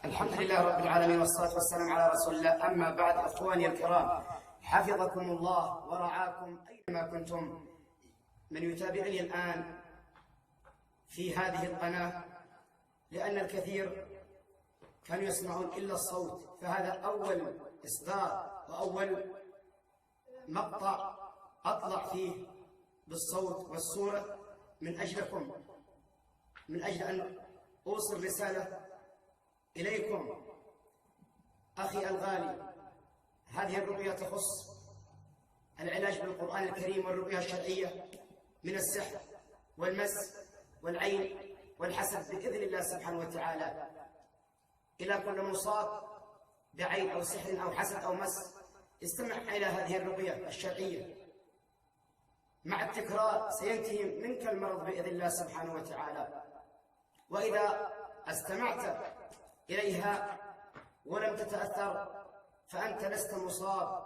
الحمد لله رب العالمين والصلاة والسلام على رسول الله. أما بعد، أخواني الكرام، حفظكم الله ورعاكم أينما كنتم. من يتابعني الآن في هذه القناة، لأن الكثير كانوا يسمعون إلا الصوت، فهذا أول إصدار وأول مقطع أطلع فيه بالصوت والصورة من أجلكم، من أجل أن أوصل رسالة إليكم. أخي الغالي، هذه الرقية تخص العلاج بالقرآن الكريم والرقية الشرعية من السحر والمس والعين والحسد بإذن الله سبحانه وتعالى. إلى كل مصاب بعين أو سحر أو حسد أو مس استمع إلى هذه الرقية الشرعية. مع التكرار سينتهي منك المرض بإذن الله سبحانه وتعالى. وإذا استمعت إليها ولم تتأثر فأنت لست مصاب،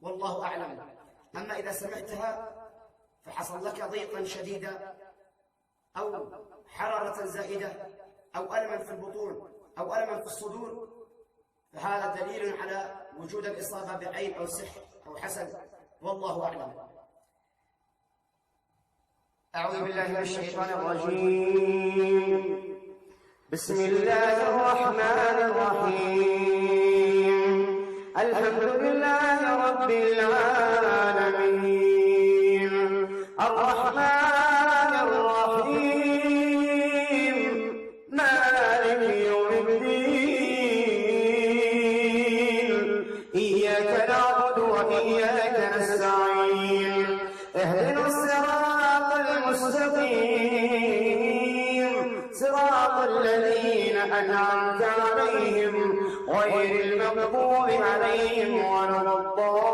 والله أعلم. أما إذا سمعتها فحصل لك ضيقا شديدا أو حرارة زائدة أو ألما في البطون أو ألما في الصدور، فهذا دليل على وجود الإصابة بعين أو سحر أو حسد، والله أعلم. أعوذ بالله من الشيطان الرجيم. بسم الله الرحمن الرحيم. الحمد لله رب العالمين، الرحمن الرحيم، مالك يوم الدين. إياك نعبد وإياك نستعين، اهدنا الصراط المستقيم، صراط الذين أنعمت عليهم غير المغضوب عليهم ولا الضالين،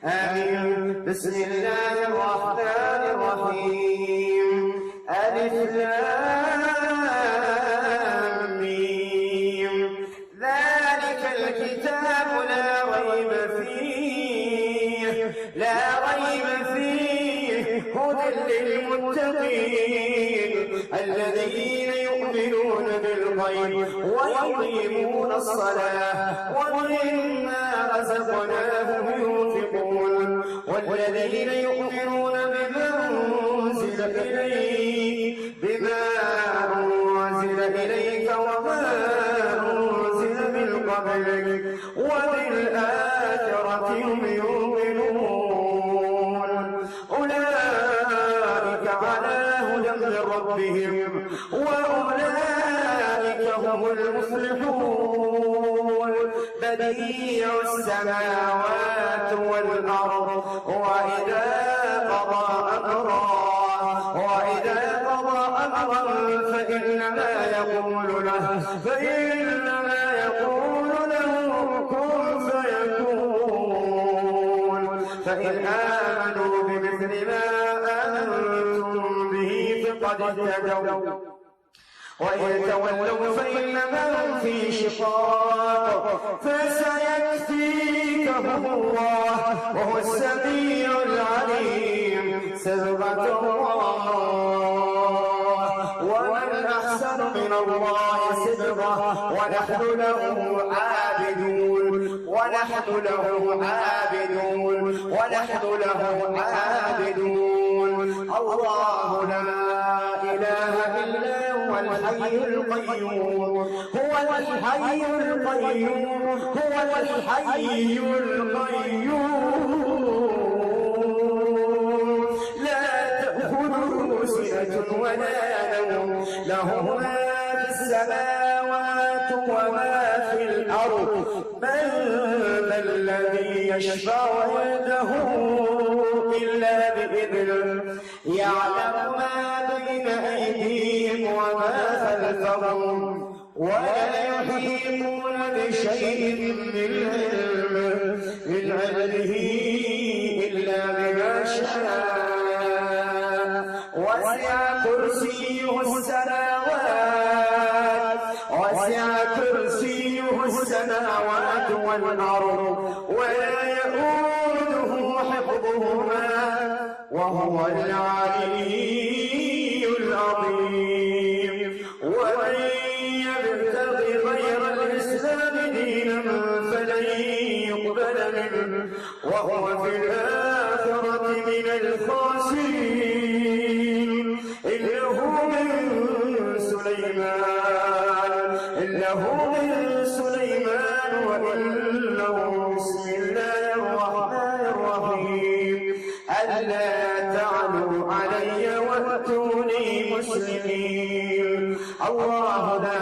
آمين. بسم الله الرحمن الرحيم. ألف لام ميم. ذلك الكتاب لا ريب فيه، لا ريب فيه، هدى للمتقين الذين يؤمنون بالغيب ويقيمون الصلاة ومما رزقناهم ينفقون، والذين يؤمنون بما أنزل إليك وما أنزل من قبلك وبالآخرة هم يؤمنون. أولئك على هدى من ربهم وأولئك هم المفلحون. بديع السماوات والأرض، وإذا قضى أمرا فإنما يقول له كن فيكون. فإن آمنوا بمثل ما آمنتم به فقد اهتدوا، وإن تولوا فإنما هم في شقاق، فسيكفيكهم الله وهو السميع العليم. صبغة الله، ومن أحسن من الله صبغة، ونحن له عابدون. الله لا إله إلا هو الحي القيوم، هو الحي القيوم، لا تأخذه سنة ولا نوم، له ما في السماوات وما في الأرض. من ذا الذي يشفع عنده إلا بإذنه، يعلم ما بين أيديهم وما خلفهم، ولا يحيطون بشيء من علمه إلا بما شاء. وسع كرسيه السماوات والأرض، ولا يؤوده حفظهما، وهو العلي العظيم. سليمان وإنه بسم الله الرحمن الرحيم ألا تعلوا علي وأتوني مسلمين. الله لا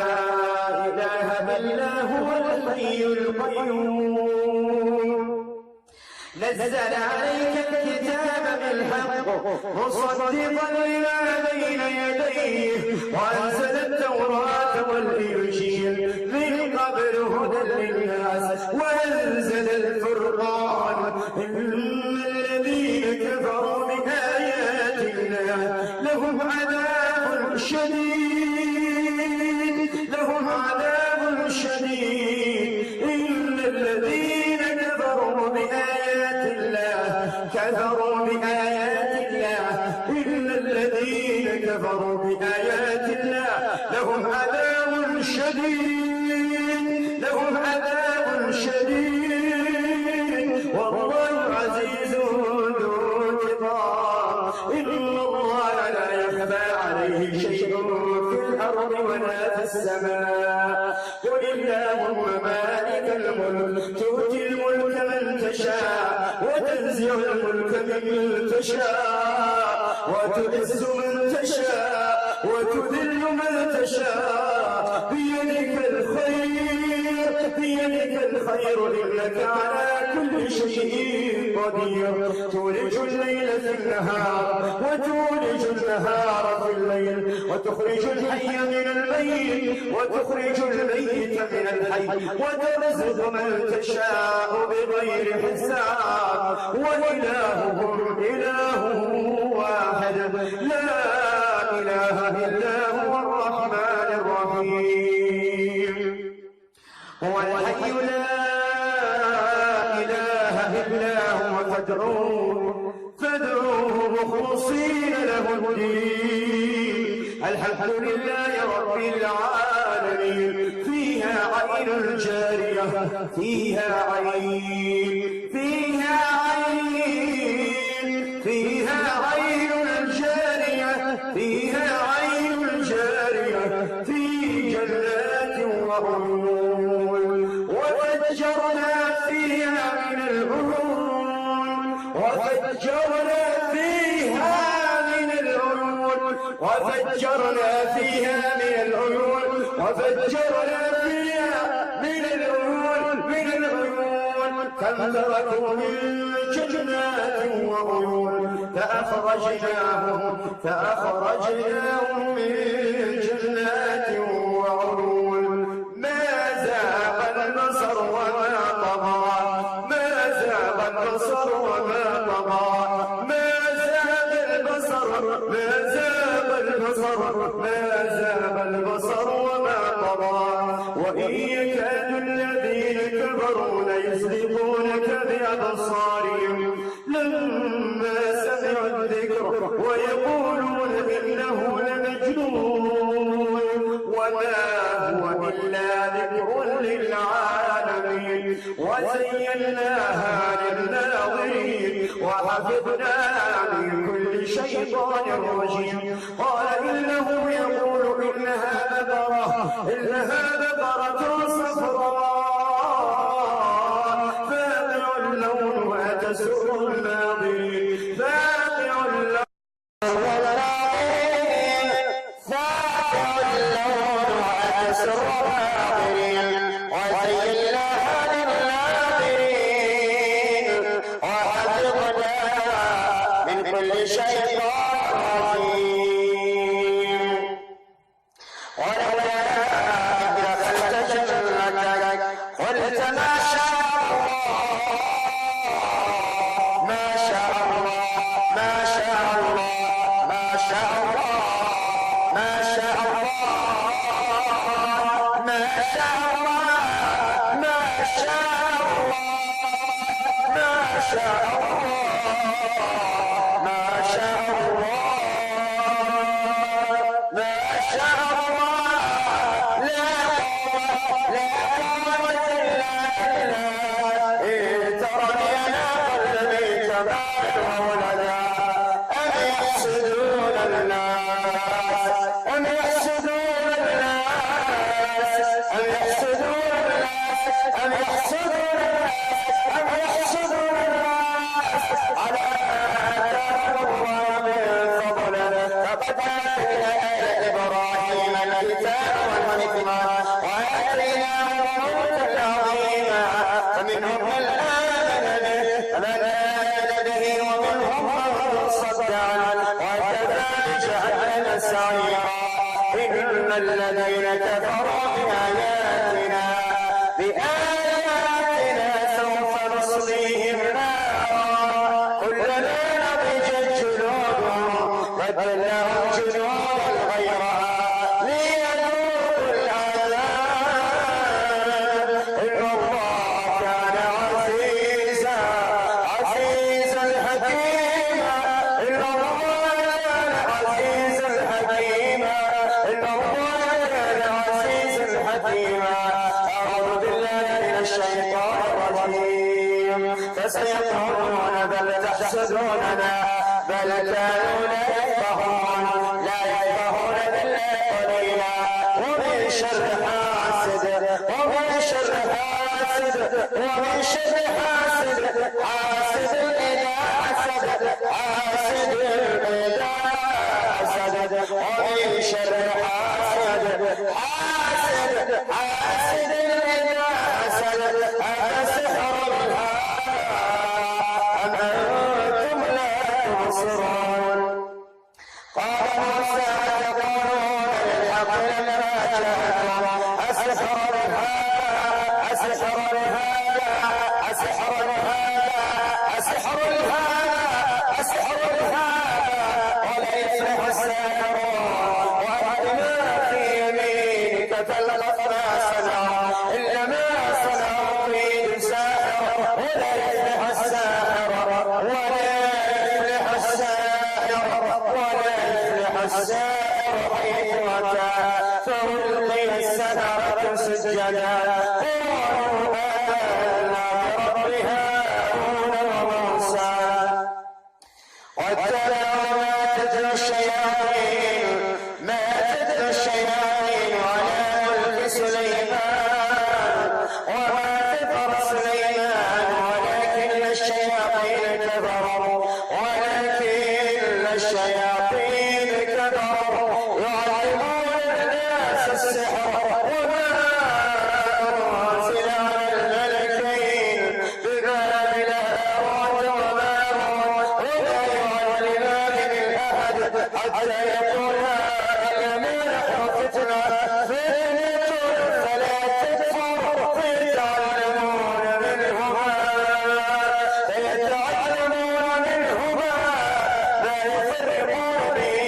إله إلا هو الحي القيوم نزل عليك الكتاب بالحق مصدقا لما بين يديه وأنزل التوراة والإنجيل من قبل هدى للناس وأنزل الفرقان إن الذين كفروا بآيات الله لهم عذاب شديد إن الذين كفروا بآيات الله لهم عذاب شديد والله عزيز ذو انتقام. إن الله لا يخفى عليه شيء في الأرض ولا في السماء. قل اللهم مالك الملك تؤتي الملك من تشاء وتنزع الملك ممن تشاء وتعز من تشاء وتذل من تشاء بيدك الخير إنك على كل شيء قدير. تولج الليل في النهار وتولج النهار في الليل وتخرج الحي من الميت وتخرج الميت من الحي وترزق من تشاء بغير حساب. وإلهكم إله واحد لا إله إلا هو الرحمن الرحيم. هو الحي لا إله إلا هو فادعوه مخلصين له الدين. الحمد لله رب العالمين. فيها عين جارية في جنات وعيون وفجرنا فيها من العيون كم تركوا من جنات وعيون فأخرجناهم من جنات وعيون. ما زاغ البصر وما طغى وإن يكاد الذين كفروا ليزلقونك بأبصارهم لما سمعوا الذكر ويقولون إنه لمجنون وما هو إلا ذكر للعالمين. وزيناها للناظرين وحفظناها من كل شيطان رجيم. قال إنه يقول إنها بقرة صفراء فاقع لونها تسر الناظرين. أم يحسدون ولقد آتينا آل إبراهيم الكتاب والحكمة وآتيناهم ملكا عظيما فمنهم من آمن به ومنهم من صد عنه وكذلك جعلنا سعيرا إن الذين كفروا بآياتنا سوف نصليهم نارا كلما نضجت جلودهم بدلناهم جلودا غيرها ليذوقوا العذاب إن الله كان عزيزا حكيما إن الله كان عزيزا حكيما إن الله كان عزيزا حكيما. أعوذ بالله من الشيطان الرجيم. فسيقولون بل تحسدوننا بل كانوا لا يفقهون إلا قليلا ومن شر حاسد إذا حسد ومن شر حاسد إذا حسد أفسحر أم أنتم لا تبصرون. قال موسى تقولون للحق لما جاءكم أسحر ولا يفلح الساحرون وأتنا في يمينك تلقف ما صنعوا إلا ما صنعوا كيد ساحر ولا يفلح الساحر حيث أتى فألقي السحرة سجدا قالوا آمنا برب هارون وموسى واتبعوا ما تتلو الشياطين على ملك سليمان وما كفر سليمان ولكن الشياطين كفروا يعلمون الناس السحر وما أنزل على الملكين ببابل هاروت وماروت ولا يعلمان من أحد حتى يقولا إنما نحن فتنة فلا تكفر فيتعلمون منهما ما يفرقون به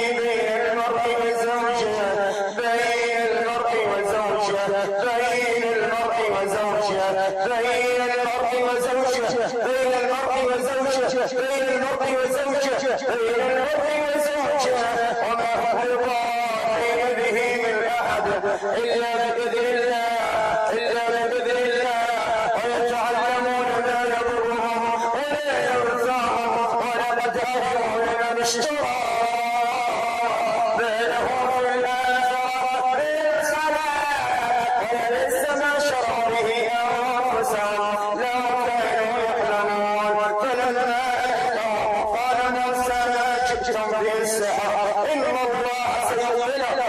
بين المرء وزوجه وما هم بضارين به من أحد إلا بإذن الله ويتعلمون ما يضرهم ولا ينفعهم ولقد علموا لمن اشترى ما له في الآخرة من خلاق ولبئس ما شروا به أنفسهم لو كانوا يعلمون. فلما ألقوا قال موسى ما جئتم به السحر إن الله سيبطله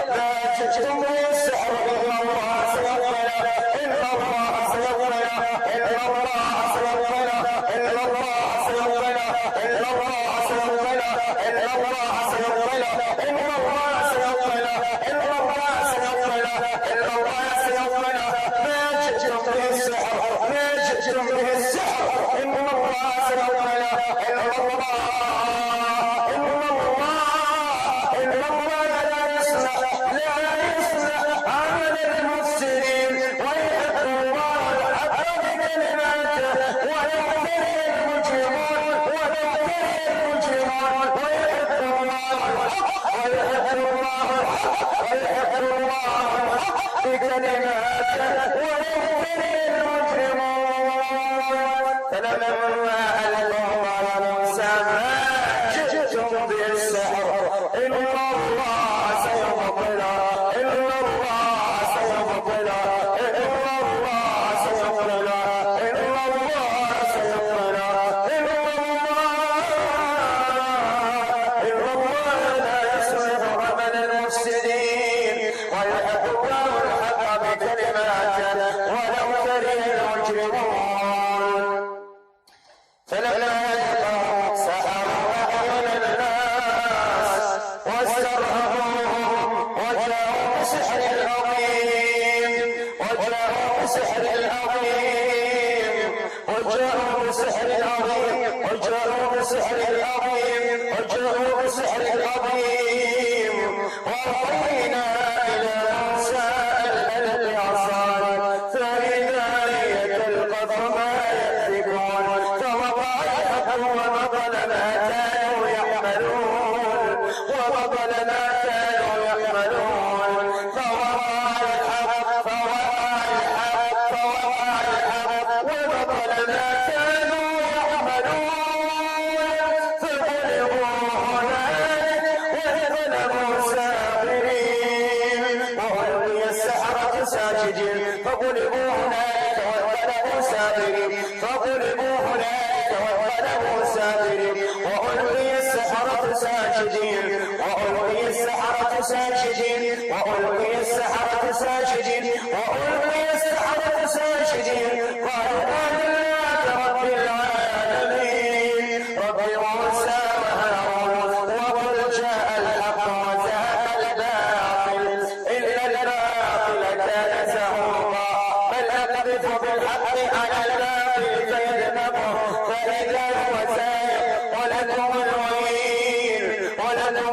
ساجدين فغلبوا هنالك وانقلبوا ساخرين فغلبوا هنالك وانقلبوا ساخرين وألقي السحرة ساجدين وألقي السحرة ساجدين وألقي السحرة ساجدين وألقي السحرة ساجدين قالوا آمنا برب العالمين رب موسى وهارون وقد جاء الحق وزهق الباطل إن الباطل كان زهوقا بل نقذف بالحق على الباطل فيدمغه فإذا هو زاهق ولكم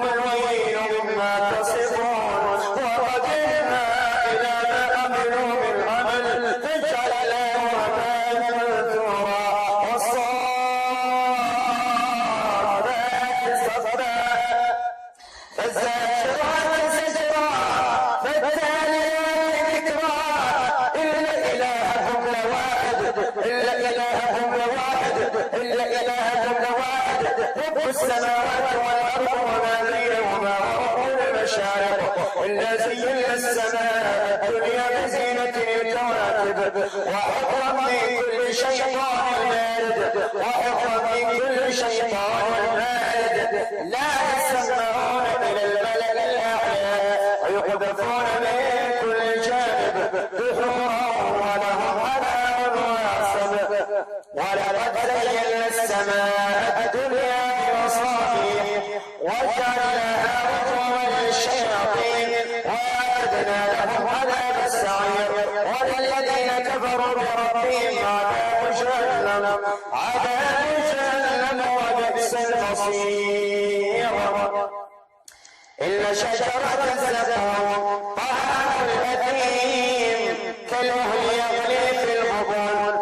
الويل مما تصفون وقدمنا إلى ما عملوا من عمل فجعلناه هباء منثورا والصافات صفا فالزاجرات زجرا فالتاليات ذكرا إن إلهكم لواحد رب السماوات والأرض وما بينهما ورب المشارق إلا زينا السماء الدنيا بزينة الكواكب وحفظا من كل شيطان مارد لا يسمعون إلى الملأ الأعلى ويقذفون من كل جانب دحورا ولهم عذاب واصب ولقد زينا السماء الدنيا بمصابيح وجعلناها رجوما للشياطين وأعتدنا لهم عذاب السعير وللذين كفروا بربهم عذاب جهنم وبئس المصير إن شجرة الزقوم طعام الأثيم كالمهل يغلي في البطون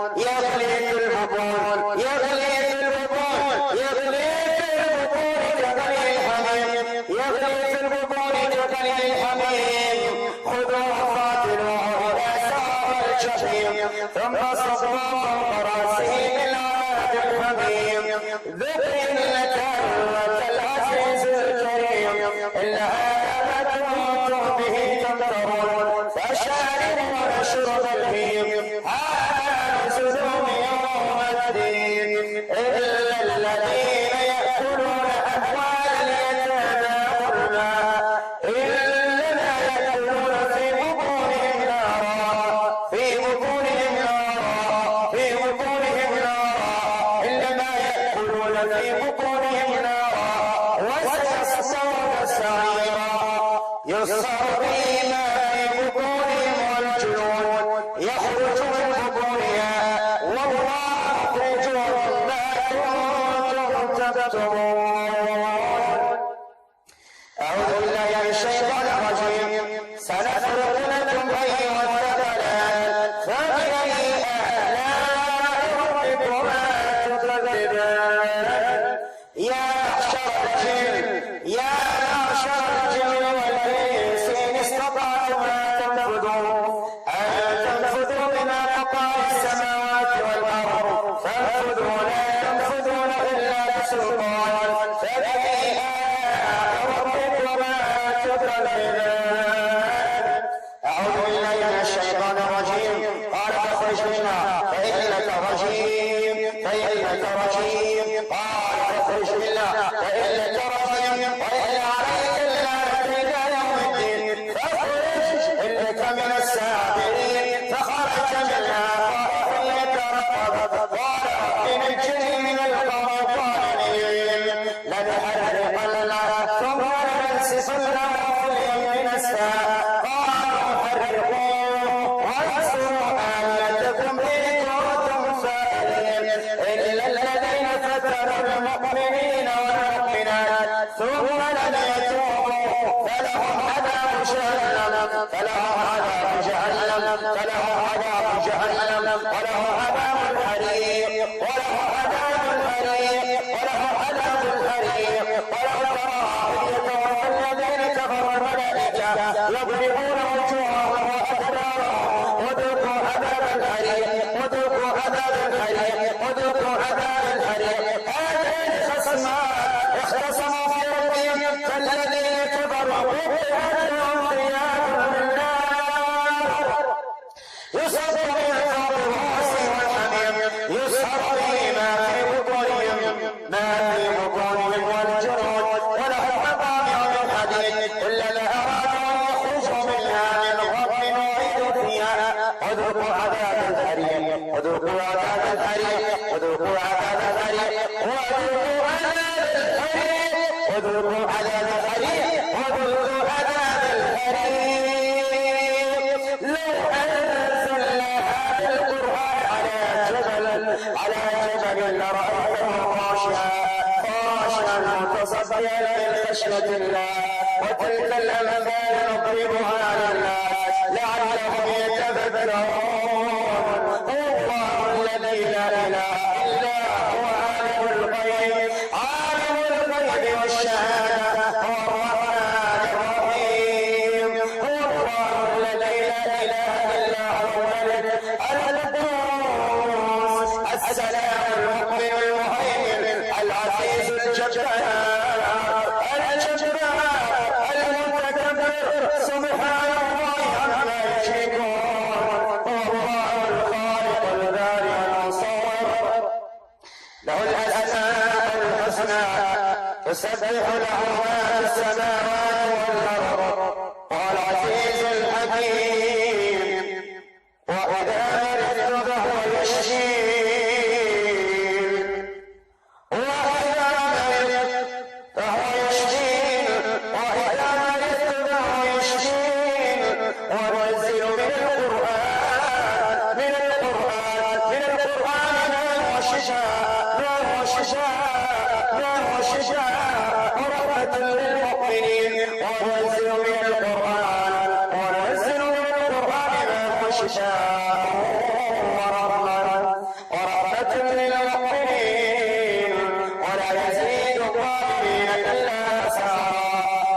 كغلي الحميم خذوه فاعتلوه إلى سواء الجحيم ثم صبوا فوق رأسه من عذاب الحميم ذق إنك أنت العزيز الكريم إن هذا ما كنتم به تمترون فشاربون شرب الهيم هذا نزلهم يوم الدين إلا الذين يأكلون أموال اليتامى ظلما إنما يأكلون في بطونهم نارا إنما يأكلون في بطونهم نارا وسيصلون سعيرا يصهر به ما في بطونهم والجنون يخرج من بطونها والله مخرج ما كنتم تكتمون. أعوذ بالله من الشيطان الرجيم. سنفرغ لكم أيها الثقلان فبأي آلاء ربكما تكذبان. يا معشر الجن والإنس إن استطعتم أن تنفذوا من أقطار السماوات والأرض فانفذوا لا تنفذون إلا بسلطان. فبأي آلاء ربكما تكذبان. أعوذ بالله من الشيطان الرجيم. قال فاخرج منها فإنك رجيم. قال فاخرج منها فإنك رجيم وإن عليك اللعنة إلى يوم الدين. فاخرج إنك من الساحرين. فخرج منها خائفا يترقب قال رب نجني من القوم الظالمين. لنحرقنها ثم لننسفنها في اليم نسفا. قالوا حرقوه وانصروا آلهتكم إن كنتم فاعلين. إلا الذين فتنوا المؤمنين والمؤمنات ثم لم يتوبوا فلهم عذاب جهنم ولهم عذاب الحريق ولهم عذاب الحريق ولو ترى إذ يتوفى الذين كفروا الملائكة وتلك الأمثال نضربها للناس لعلهم يتفكرون. الله الذي لا إله إلا هو عالم الغيب والشهادة هو الرحمن الرحيم. هو الله الذي لا إله إلا هو الملك القدوس السلام المؤمن المهيمن العزيز الجبار المتكبر سبحان الله عما يشركون. هو الله الخالق البارئ المصور له الأسماء الحسنى يسبح له ما في السماوات والأرض وهو العزيز الحكيم. وإذا مرضت فهو يشفين وإذا مرضت فهو يشفين وإذا مرضت فهو يشفين. وننزل من القرآن ما هو شفاء ورحمة للمؤمنين. وننزل من القرآن ما هو شفاء ورحمة للمؤمنين ولا يزيد الظالمين إلا خسارا.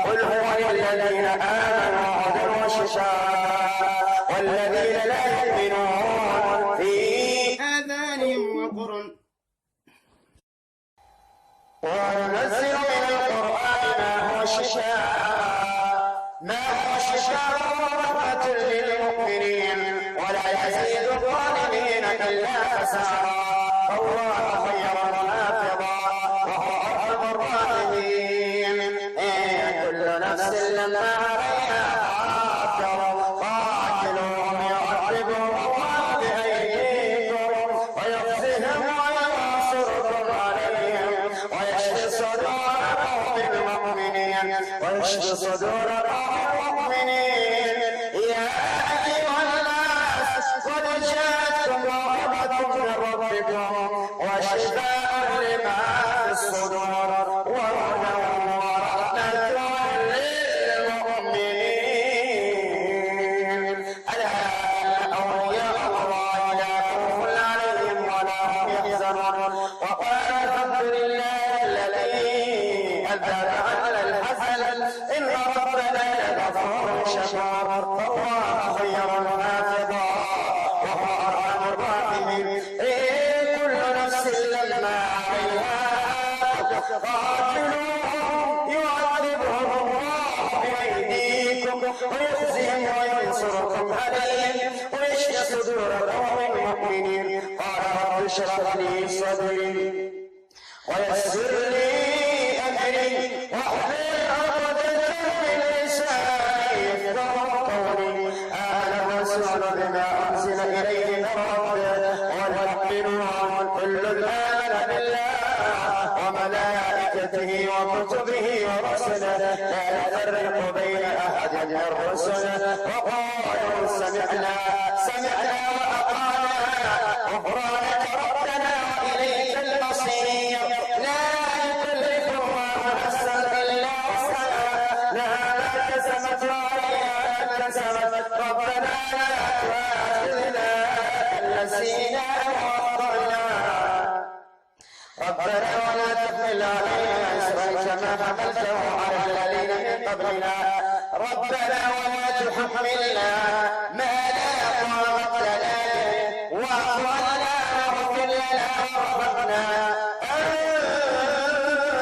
قل هو للذين آمنوا هدى وشفاء والذين لا يؤمنون في آذانهم وقر. وننزل من القرآن ما هو شفاء ورحمة للمؤمنين ولا يزيد الظالمين إلا خسارا. الله خير حافظا وهو أرحم الراحمين. كل نفس لما عليها حافظ قاتلوهم يعذبهم الله بأيديكم ويخزيهم وينصركم عليهم ويشفي صدور قوم المؤمنين يا أيها الناس قد جاءتكم موعظة من ربكم وشفاء لما في الصدور وهدى ورحمة للمؤمنين. ألا إن أولياء الله لا خوف عليهم ولا هم يحزنون. وقال الحمد لله الذي أذهب عنا الحزن إن ربنا لغفور شكور. فالله خير حافظا وهو أرحم الراحمين. كل نفس لما عليها قاتلوهم يعذبهم الله بأيديكم ويخزيهم وينصركم عليهم ويشفي صدور قوم مؤمنين. قال رب اشرح لي صدري ويسر لي أمري واحلل عقدة من لساني يفقهوا قولي. آمن الرسول بما أنزل إليه من ربه والمؤمنون كل آمن بالله وملائكته وكتبه ورسله لا نفرق بين أحد من رسله وقالوا سمعنا وأطعنا غفرانك ربنا وإليك المصير. لا يكلف الله نفسا إلا وسعها لها ما كسبت وعليها ما كسبت. ربنا لا تؤاخذنا إن نسينا وأخطأنا. ربنا ولا تحمل علينا إصرا كما حملته على الذين من قبلنا. ربنا ولا تحملنا ما لا طاقة لنا به واعف عنا واغفر لنا وارحمنا.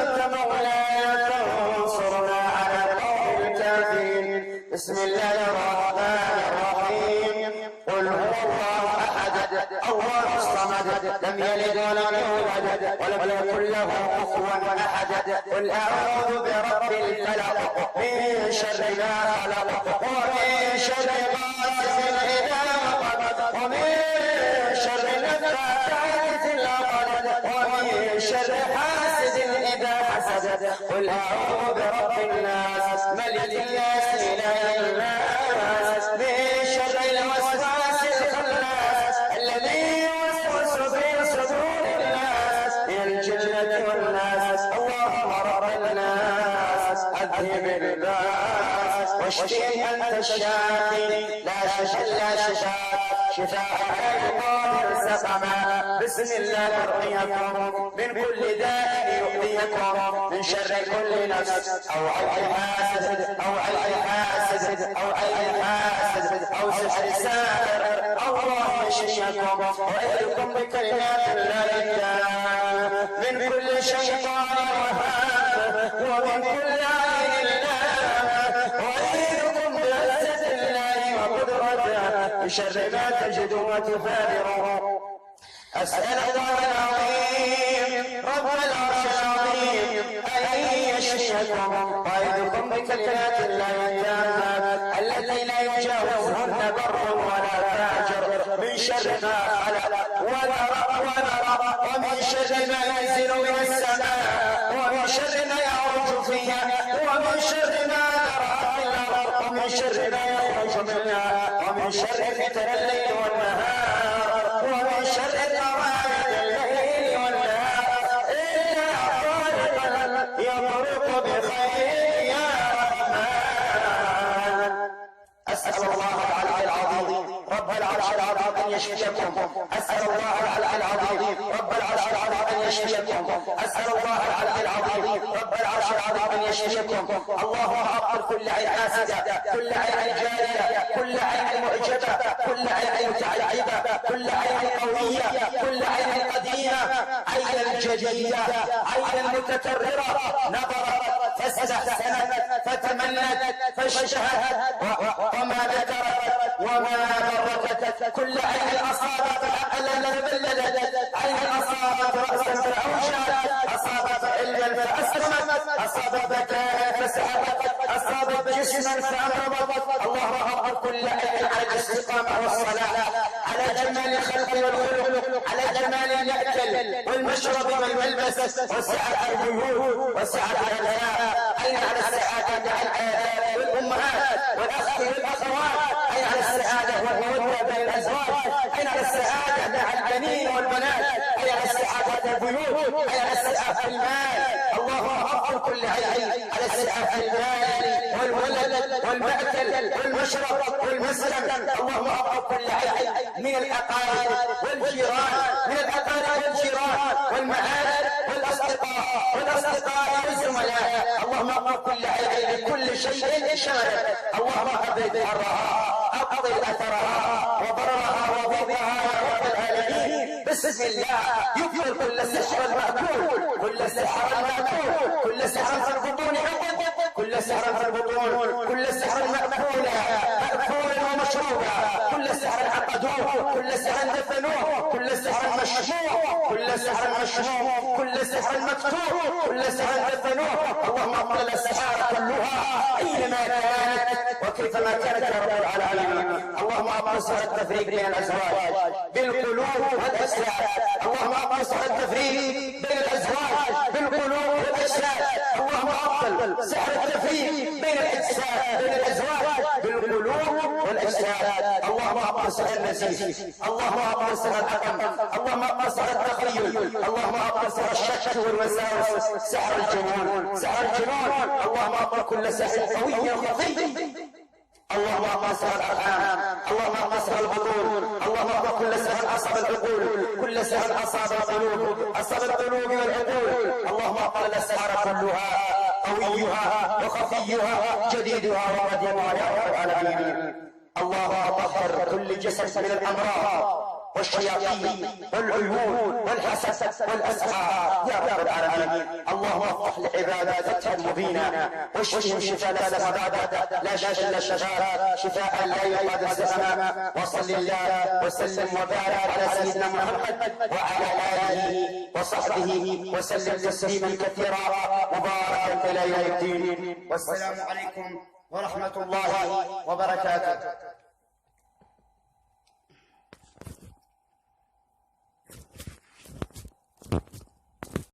أنت مولانا فانصرنا على القوم الكافرين. بسم الله الرحمن الرحيم. قل هو الله أحد الله الصمد لم يلد ولم يولد ولم يكن له كفوا أحد. قل أعوذ برب الفلق من شر ما خلق ومن شر غاسق إذا وقب ومن شر النفاثات في العقد ومن شر حاسد إذا حسد. قل أعوذ برب الناس ملك الناس إله الناس من شر الوسواس الخناس الذي يوسوس في صدور الناس من الجنة والناس. اللهم رب الناس أذهب الباس واشفي أنت الشافي لا شفاء إلا شفاء لا يغادر سقما. بسم الله نرقيكم من كل داء يؤذيكم، من شر كل نفس أو عين حاسد أو عين حاسد أو عين حاسد أو سحر ساحر. الله يشفيكم ويعيذكم بكلمات الله التامة من كل شيطان وهاب ومن كل عين لامة، ويعيذكم بعزة الله وقدرته بشر ما تجدون وتفادرون. أسأل الله العظيم رب العرش العظيم أن يشفيكم ويعيذكم بكلمات الله التامة التي لا يجاوزهن بر ولا فاجر، من شر ما خلق ونرى ومن شر ما ينزل من السماء ومن شر ما يعرج فيها ومن شر ما نرى في الأرض ومن شر ما يخرج منها ومن شر فتن الليل والنهار ومن شر طوارئ الليل والنهار إلا طارقا يطرق بخير يا رحمن. أسأل الله العلي العظيم رب العرش العظيم أن يشفيكم. أسأل الله العلي العظيم رب العرش العظيم أن يشفيكم. أسأل الله العلي العظيم رب العرش العظيم أن يشفيكم. اللهم أبطل كل عين حاسدة، كل عين جارية، كل عين معجبة، كل عين متعجبة، كل عين قوية، كل عين قديمة، عين جديدة، عين متكررة نظرت فاستحسنت فتمنت فاشتهت وما ذكرت وما بركت، كل عين أصابت عقلا تبلدت، عين أصابت رأسا فأوشت، أصابت علما فأسلمت، أصابت ذكاء فسحبت، أصابت جسما فأمرضت. اللهم أغفر كل عين على الاستقامة والصلاة، على جمال الخلق والخلق، على جمال المأكل والمشرب والملبس والسعة البيوت والسعة الأبناء. أين على السعادة على الآباء والأمهات والأخ والأخوات، أين على السعادة والمودة بين الأزواج، أين على السعادة مع البنين والبنات، أين على السعادة البيوت، أين على السعادة في المال. اللهم اغفر كل عين على السعادة في المال والولد والمأكل والمشرب والمسكن. اللهم اغفر كل عين من الأقارب والجيران، من الأقارب والجيران والمعارف والأصدقاء والزملاء. اللهم اغفر كل عين لكل شيء شارك. اللهم أبعد حرها أقضي أثرها وضررها وضيقها يا رب العالمين. بسم الله يكفر كل سحر المأكول، كل سحر المأكول، كل سحر في البطون عقد، كل سحر في البطون، كل سحر مأكولة مأكولا ومشروبا، كل سحر عقدوه، كل سحر دفنوه، كل سحر مشموع، كل سحر مشموع، كل سحر مكتوب، كل سحر دفنوه. اللهم اقتل السحارة كلها أينما كانت وكيفما كانت يا رب العالمين. اللهم اقصر التفريق بين الأزواج بالقلوب والأجساد. اللهم اقصر التفريق بين الأزواج بالقلوب والأجساد. اللهم ابطل سحر التفريق بين الأجساد بين الأزواج بالقلوب والأجساد. اللهم اقصر النسيج، اللهم اقصر الحكم، اللهم اقصر التخيل، اللهم اقصر الشك والوساوس، سحر الجنون، سحر الجنون. اللهم اقصر كل سحر قوي وخفي. اللهم اقصر الارحام، اللهم اقصر البطون، اللهم اقصر كل سحر اصاب العقول، كل سحر اصاب القلوب، اصاب القلوب والعقول. اللهم اقصر السحر كلها قويها وخفيها جديدها وقديمها يا رب العالمين. اللهم طهر كل جسد من الامراض والشياطين والعيون والحسد والأسحار يا رب العالمين. اللهم افتح لعبادك فتحا مبينا واشفهم شفاء لا سبب لا شفاء الا شفاء، شفاء لا يغادر سقما. وصل الله وسلم وبارك على سيدنا محمد وعلى آله وصحبه وسلم تسليما كثيرا مباركا إلى يوم الدين. والسلام عليكم ورحمة الله وبركاته.